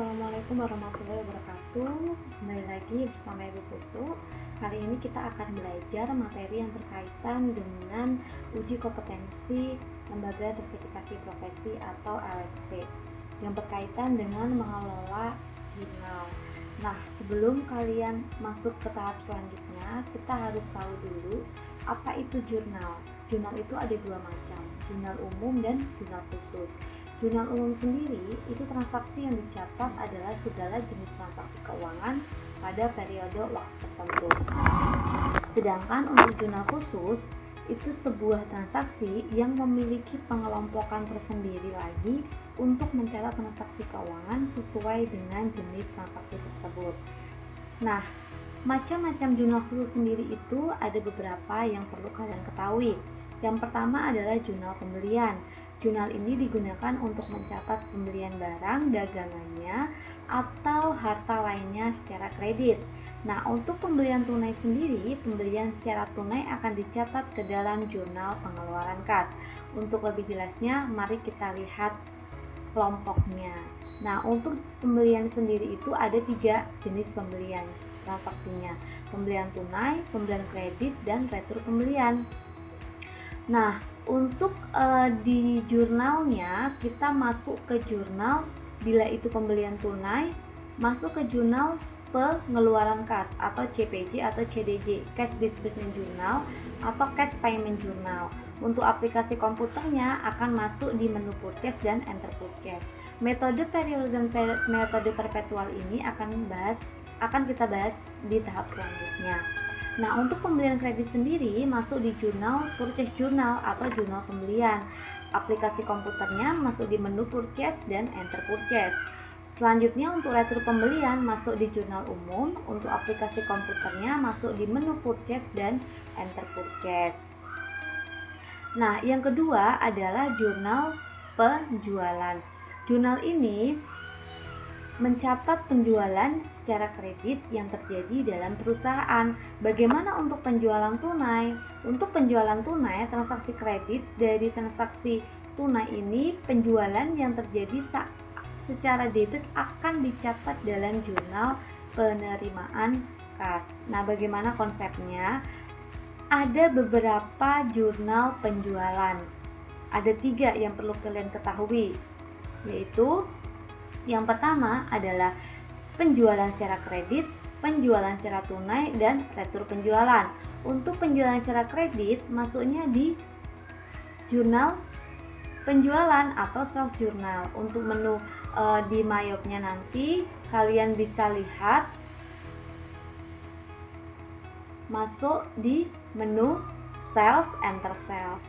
Assalamualaikum warahmatullahi wabarakatuh. Kembali lagi bersama Ibu Putu. Kali ini kita akan belajar materi yang berkaitan dengan uji kompetensi lembaga sertifikasi profesi atau LSP yang berkaitan dengan mengelola jurnal. Nah, sebelum kalian masuk ke tahap selanjutnya, kita harus tahu dulu apa itu jurnal. Jurnal itu ada dua macam, jurnal umum dan jurnal khusus. Jurnal umum sendiri itu transaksi yang dicatat adalah segala jenis transaksi keuangan pada periode waktu tertentu. Sedangkan untuk jurnal khusus itu sebuah transaksi yang memiliki pengelompokan tersendiri lagi untuk mencatat transaksi keuangan sesuai dengan jenis transaksi tersebut. Nah, macam-macam jurnal khusus sendiri itu ada beberapa yang perlu kalian ketahui. Yang pertama adalah jurnal pembelian. Jurnal ini digunakan untuk mencatat pembelian barang dagangannya atau harta lainnya secara kredit. Nah, untuk pembelian tunai sendiri, pembelian secara tunai akan dicatat ke dalam jurnal pengeluaran kas. Untuk lebih jelasnya, mari kita lihat kelompoknya. Nah, untuk pembelian sendiri itu ada 3 jenis pembelian transaksinya: pembelian tunai, pembelian kredit, dan retur pembelian. Nah, untuk di jurnalnya kita masuk ke jurnal bila itu pembelian tunai, masuk ke jurnal pengeluaran kas atau CPJ atau CDJ, Cash Disbursement Journal atau Cash Payment Journal. Untuk aplikasi komputernya akan masuk di menu Purchase dan Enter Purchase. Metode periode dan metode perpetual ini akan kita bahas di tahap selanjutnya. Nah, untuk pembelian kredit sendiri masuk di jurnal Purchase Journal atau jurnal pembelian. Aplikasi komputernya masuk di menu Purchase dan Enter Purchase. Selanjutnya untuk retur pembelian masuk di jurnal umum. Untuk aplikasi komputernya masuk di menu Purchase dan Enter Purchase. Nah, yang kedua adalah jurnal penjualan. Jurnal ini mencatat penjualan secara kredit yang terjadi dalam perusahaan. Bagaimana untuk penjualan tunai? Untuk penjualan tunai, transaksi kredit dari transaksi tunai ini, penjualan yang terjadi secara debit akan dicatat dalam jurnal penerimaan kas. Nah, bagaimana konsepnya? Ada beberapa jurnal penjualan. Ada 3 yang perlu kalian ketahui, yaitu yang pertama adalah penjualan secara kredit, penjualan secara tunai, dan retur penjualan. Untuk penjualan secara kredit masuknya di jurnal penjualan atau sales journal. Untuk menu di mayopnya nanti kalian bisa lihat masuk di menu sales, enter sales.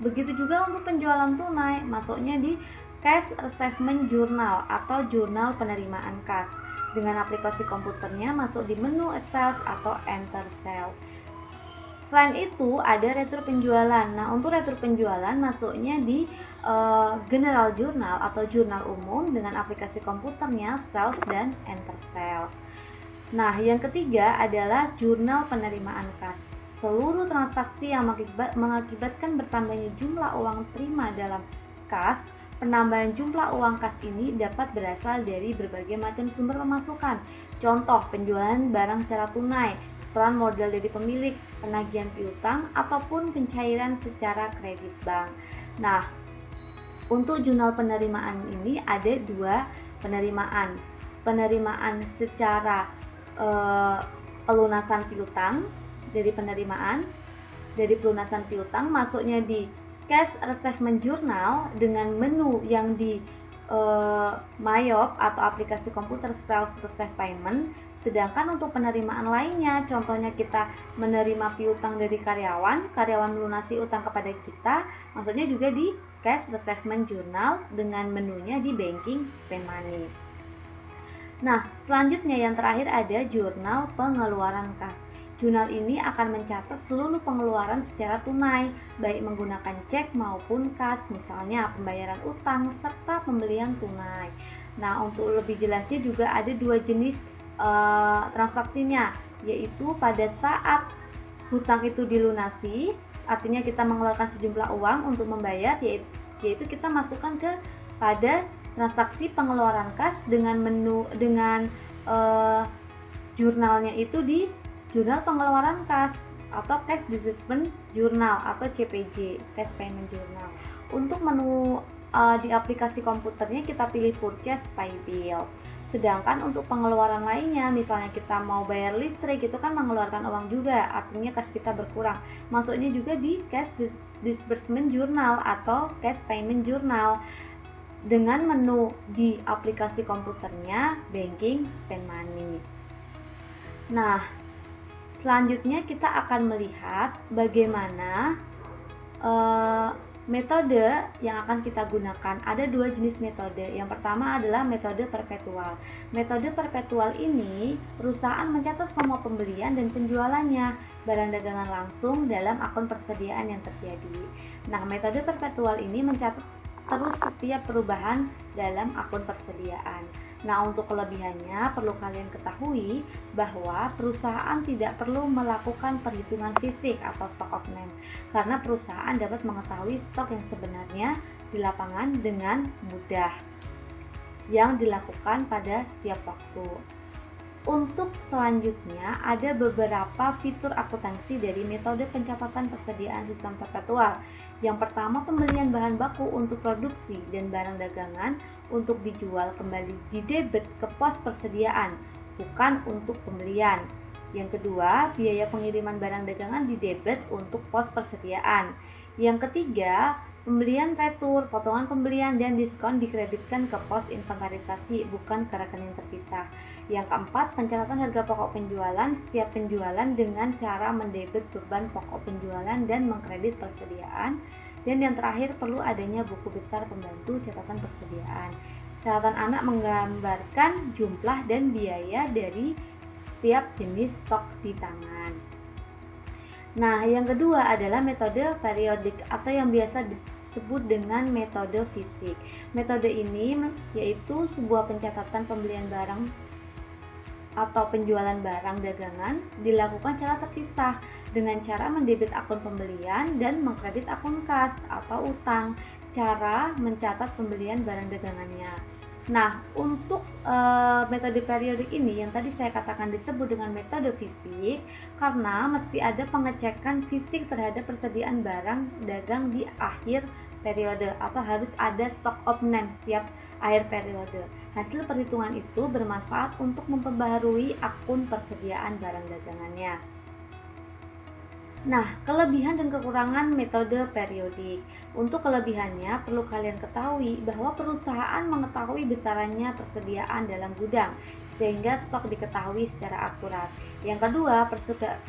Begitu juga untuk penjualan tunai masuknya di Cash Receivement Journal atau jurnal penerimaan kas. Dengan aplikasi komputernya masuk di menu Sales atau Enter Sales. Selain itu ada retur penjualan. Nah, untuk retur penjualan masuknya di General Journal atau jurnal umum dengan aplikasi komputernya Sales dan Enter Sales. Nah, yang ketiga adalah jurnal penerimaan kas. Seluruh transaksi yang mengakibatkan bertambahnya jumlah uang terima dalam kas. Penambahan jumlah uang kas ini dapat berasal dari berbagai macam sumber pemasukan. Contoh, penjualan barang secara tunai, setoran modal dari pemilik, penagihan piutang, ataupun pencairan secara kredit bank. Nah, untuk jurnal penerimaan ini ada 2 penerimaan. Penerimaan secara pelunasan piutang dari pelunasan piutang masuknya di Cash Receivement Journal dengan menu yang di Mayop atau aplikasi komputer Sales Receive Payment. Sedangkan untuk penerimaan lainnya, contohnya kita menerima piutang dari karyawan melunasi utang kepada kita, maksudnya juga di Cash Receivement Journal dengan menunya di Banking Spend Money. Nah, selanjutnya yang terakhir ada jurnal pengeluaran kas. Jurnal ini akan mencatat seluruh pengeluaran secara tunai, baik menggunakan cek maupun kas, misalnya pembayaran utang serta pembelian tunai. Nah, untuk lebih jelasnya juga ada 2 jenis transaksinya, yaitu pada saat hutang itu dilunasi, artinya kita mengeluarkan sejumlah uang untuk membayar, yaitu kita masukkan pada transaksi pengeluaran kas dengan jurnalnya itu di jurnal pengeluaran kas atau Cash Disbursement Journal atau CPJ, Cash Payment Journal. Untuk menu di aplikasi komputernya kita pilih Purchase Pay Bill. Sedangkan untuk pengeluaran lainnya, misalnya kita mau bayar listrik, itu kan mengeluarkan uang juga, artinya kas kita berkurang. Masuknya juga di Cash Disbursement Journal atau Cash Payment Journal dengan menu di aplikasi komputernya Banking Spend Money. Nah, selanjutnya kita akan melihat bagaimana metode yang akan kita gunakan. Ada dua jenis metode. Yang pertama adalah metode perpetual. Metode perpetual ini perusahaan mencatat semua pembelian dan penjualannya barang dagangan langsung dalam akun persediaan yang terjadi. Nah, metode perpetual ini mencatat terus setiap perubahan dalam akun persediaan. Nah, untuk kelebihannya perlu kalian ketahui bahwa perusahaan tidak perlu melakukan perhitungan fisik atau stock of name karena perusahaan dapat mengetahui stok yang sebenarnya di lapangan dengan mudah yang dilakukan pada setiap waktu. Untuk selanjutnya ada beberapa fitur akuntansi dari metode pencatatan persediaan sistem perpetual. Yang pertama, pembelian bahan baku untuk produksi dan barang dagangan untuk dijual kembali didebet ke pos persediaan, bukan untuk pembelian. Yang kedua, biaya pengiriman barang dagangan didebet untuk pos persediaan. Yang ketiga, pembelian retur, potongan pembelian dan diskon dikreditkan ke pos inventarisasi, bukan ke rekening terpisah. Yang keempat, pencatatan harga pokok penjualan setiap penjualan dengan cara mendebet beban pokok penjualan dan mengkredit persediaan. Dan yang terakhir, perlu adanya buku besar pembantu catatan persediaan. Catatan anak menggambarkan jumlah dan biaya dari setiap jenis stok di tangan. Nah, yang kedua adalah metode periodik atau yang biasa disebut dengan metode fisik. Metode ini yaitu sebuah pencatatan pembelian barang atau penjualan barang dagangan dilakukan secara terpisah dengan cara mendebit akun pembelian dan mengkredit akun kas atau utang, cara mencatat pembelian barang dagangannya. Nah, untuk metode periodik ini yang tadi saya katakan disebut dengan metode fisik karena mesti ada pengecekan fisik terhadap persediaan barang dagang di akhir periode atau harus ada stock of name setiap akhir periode. Hasil perhitungan itu bermanfaat untuk memperbaharui akun persediaan barang dagangannya. Nah, kelebihan dan kekurangan metode periodik. Untuk kelebihannya, perlu kalian ketahui bahwa perusahaan mengetahui besarannya persediaan dalam gudang, sehingga stok diketahui secara akurat. Yang kedua,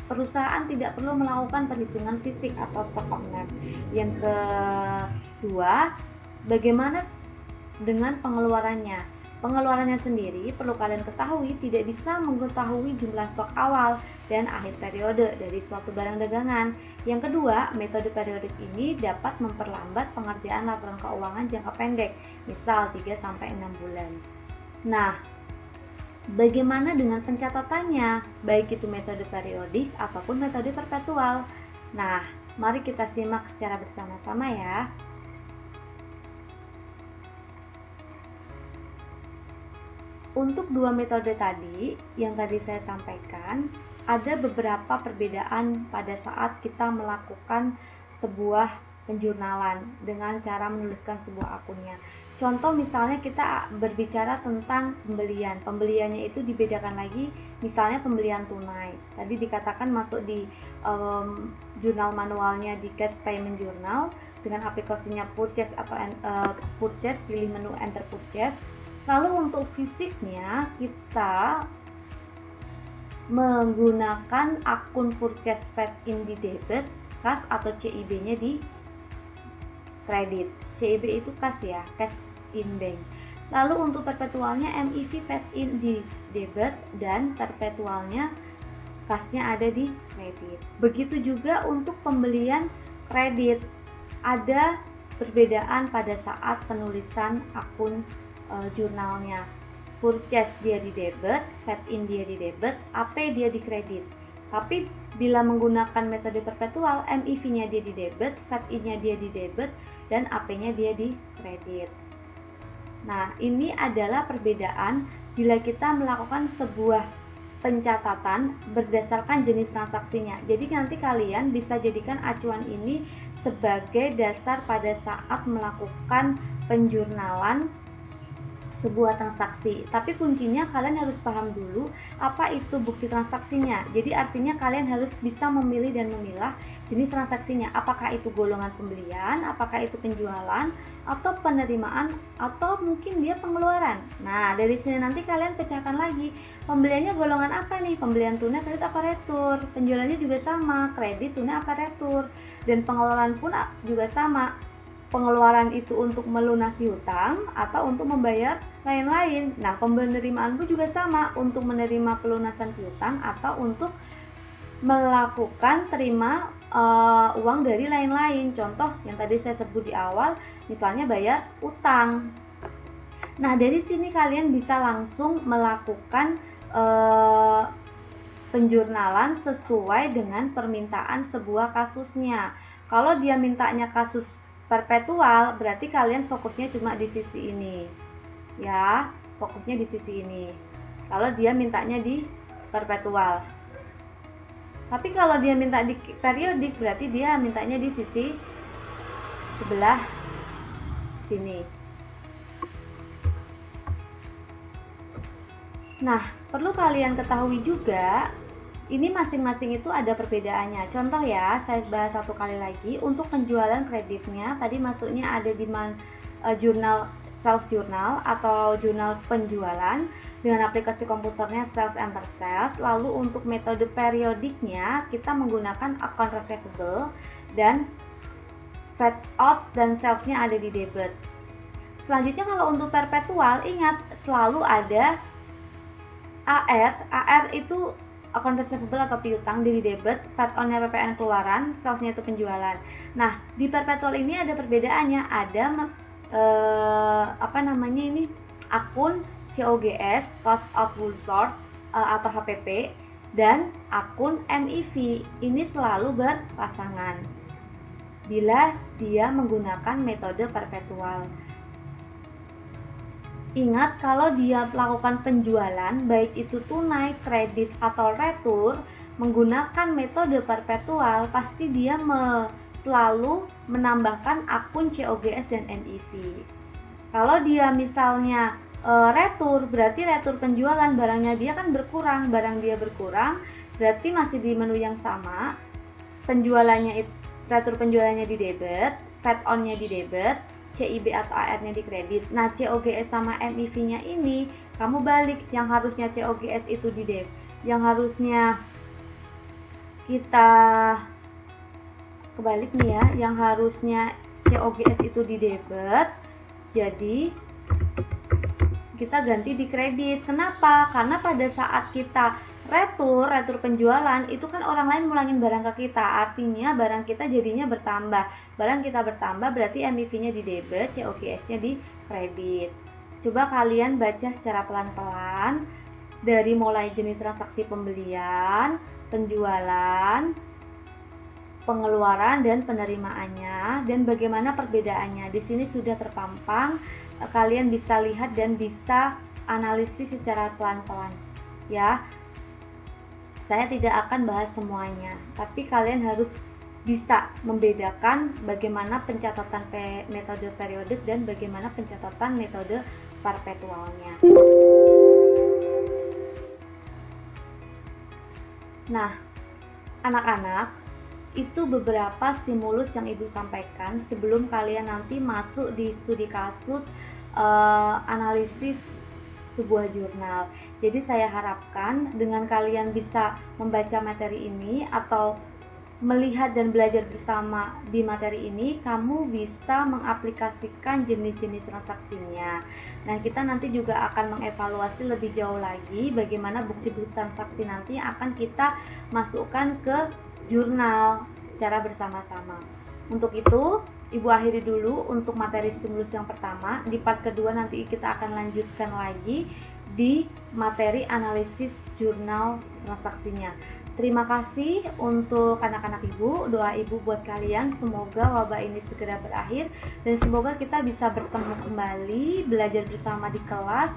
perusahaan tidak perlu melakukan perhitungan fisik atau stock of name. Yang kedua, bagaimana dengan pengeluarannya? Pengeluarannya sendiri perlu kalian ketahui tidak bisa mengetahui jumlah stok awal dan akhir periode dari suatu barang dagangan. Yang kedua, metode periodik ini dapat memperlambat pengerjaan laporan keuangan jangka pendek, misal 3-6 bulan. Nah, bagaimana dengan pencatatannya, baik itu metode periodik ataupun metode perpetual? Nah, mari kita simak secara bersama-sama ya. Untuk dua metode tadi yang tadi saya sampaikan, ada beberapa perbedaan pada saat kita melakukan sebuah penjurnalan dengan cara menuliskan sebuah akunnya. Contoh misalnya kita berbicara tentang pembelian. Pembeliannya itu dibedakan lagi, misalnya pembelian tunai. Tadi dikatakan masuk di jurnal manualnya di Cash Payment Journal dengan aplikasinya Purchase atau Purchase, pilih menu Enter Purchase. Lalu untuk fisiknya kita menggunakan akun Purchase Paid in di debit, kas atau CIB-nya di kredit. CIB itu kas ya, cash in bank. Lalu untuk perpetualnya MEV Paid in di debit dan perpetualnya kasnya ada di kredit. Begitu juga untuk pembelian kredit. Ada perbedaan pada saat penulisan akun jurnalnya. Purchase dia di debit, paid in dia di debit, AP dia di kredit. Tapi bila menggunakan metode perpetual, MEV-nya dia di debit, paid in-nya dia di debit, dan AP-nya dia di kredit. Nah, ini adalah perbedaan bila kita melakukan sebuah pencatatan berdasarkan jenis transaksinya. Jadi nanti kalian bisa jadikan acuan ini sebagai dasar pada saat melakukan penjurnalan sebuah transaksi. Tapi kuncinya kalian harus paham dulu apa itu bukti transaksinya. Jadi artinya kalian harus bisa memilih dan memilah jenis transaksinya. Apakah itu golongan pembelian, apakah itu penjualan, atau penerimaan, atau mungkin dia pengeluaran. Nah, dari sini nanti kalian pecahkan lagi. Pembeliannya golongan apa nih? Pembelian tunai, kredit, apa retur. Penjualannya juga sama, kredit, tunai, apa retur. Dan pengeluaran pun juga sama. Pengeluaran itu untuk melunasi hutang atau untuk membayar lain-lain. Nah, penerimaan pun juga sama, untuk menerima pelunasan piutang atau untuk melakukan terima uang dari lain-lain. Contoh yang tadi saya sebut di awal, misalnya bayar utang. Nah, dari sini kalian bisa langsung melakukan penjurnalan sesuai dengan permintaan sebuah kasusnya. Kalau dia mintanya kasus perpetual, berarti kalian fokusnya cuma di sisi ini, ya, fokusnya di sisi ini. Kalau dia mintanya di perpetual. Tapi kalau dia minta di periodik, berarti dia mintanya di sisi sebelah sini. Nah, perlu kalian ketahui juga, ini masing-masing itu ada perbedaannya. Contoh ya, saya bahas satu kali lagi. Untuk penjualan kreditnya, tadi masuknya ada di jurnal sales journal atau jurnal penjualan dengan aplikasi komputernya Sales Enter Sales. Lalu untuk metode periodiknya, kita menggunakan account receivable dan fed out dan salesnya ada di debit. Selanjutnya kalau untuk perpetual, ingat selalu ada AR itu account receivable atau piutang di debit, fed on-nya PPN keluaran, salesnya itu penjualan. Nah, di perpetual ini ada perbedaannya, ada akun COGS, cost of goods sold atau HPP, dan akun MEV. Ini selalu berpasangan bila dia menggunakan metode perpetual. Ingat, kalau dia melakukan penjualan, baik itu tunai, kredit, atau retur, menggunakan metode perpetual, pasti dia selalu menambahkan akun COGS dan MEV. Kalau dia misalnya retur, berarti retur penjualan, barangnya dia kan berkurang, barang dia berkurang, berarti masih di menu yang sama, retur penjualannya di debit, fed on-nya di debit, CIB atau AR-nya di kredit. Nah, COGS sama MEV-nya ini kamu balik, yang harusnya COGS itu di debit, yang harusnya kita kebalik nih ya, yang harusnya COGS itu di debit, jadi kita ganti di kredit. Kenapa? Karena pada saat kita retur penjualan, itu kan orang lain mulangin barang ke kita, artinya barang kita jadinya bertambah. Barang kita bertambah berarti MEV-nya di debit, COGS-nya di kredit. Coba kalian baca secara pelan-pelan dari mulai jenis transaksi pembelian, penjualan, pengeluaran, dan penerimaannya, dan bagaimana perbedaannya. Di sini sudah terpampang, kalian bisa lihat dan bisa analisis secara pelan-pelan ya. Saya tidak akan bahas semuanya, tapi kalian harus bisa membedakan bagaimana pencatatan metode periodik dan bagaimana pencatatan metode perpetualnya. Nah, anak-anak, itu beberapa stimulus yang Ibu sampaikan sebelum kalian nanti masuk di studi kasus analisis sebuah jurnal. Jadi saya harapkan dengan kalian bisa membaca materi ini atau melihat dan belajar bersama di materi ini, kamu bisa mengaplikasikan jenis-jenis transaksinya. Nah, kita nanti juga akan mengevaluasi lebih jauh lagi bagaimana bukti-bukti transaksi nanti akan kita masukkan ke jurnal secara bersama-sama. Untuk itu, Ibu akhiri dulu untuk materi stimulus yang pertama. Di part kedua nanti kita akan lanjutkan lagi di materi analisis jurnal transaksinya. Terima kasih untuk anak-anak ibu, doa ibu buat kalian, semoga wabah ini segera berakhir dan semoga kita bisa bertemu kembali, belajar bersama di kelas,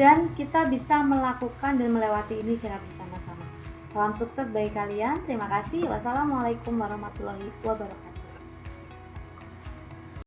dan kita bisa melakukan dan melewati ini secara bersama-sama. Salam sukses bagi kalian, terima kasih. Wassalamualaikum warahmatullahi wabarakatuh.